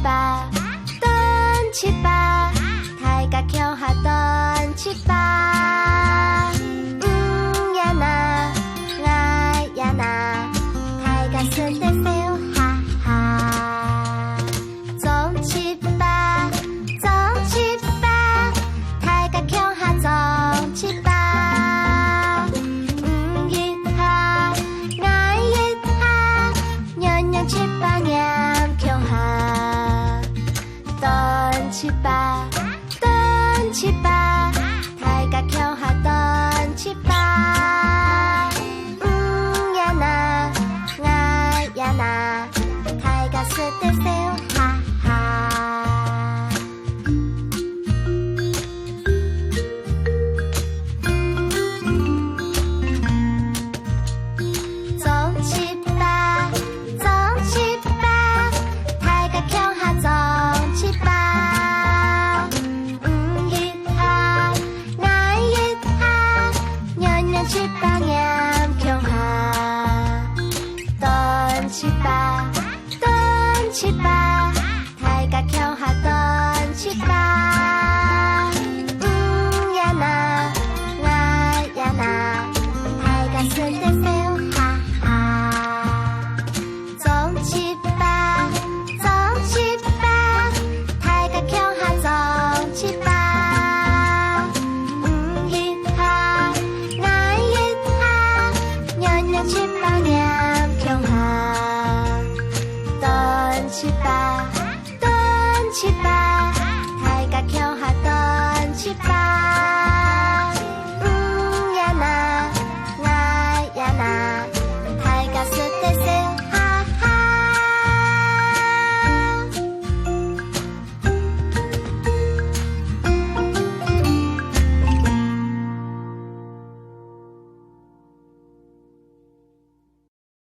八，端七八，大家强下端七八。呀那，哎呀那，大家是得笑哈哈。总七八，总七八，大家强下总七八。七八年强下，端七八，端七八，大家强下端七八。呀那，哎呀那，大家是得笑哈哈。总七八。七八年强下，端七八，端七八，大家强下端七八。呀那，哎呀那，大家是得笑哈哈。总七八，总七八，大家强下总七八。七八年强下，端七八。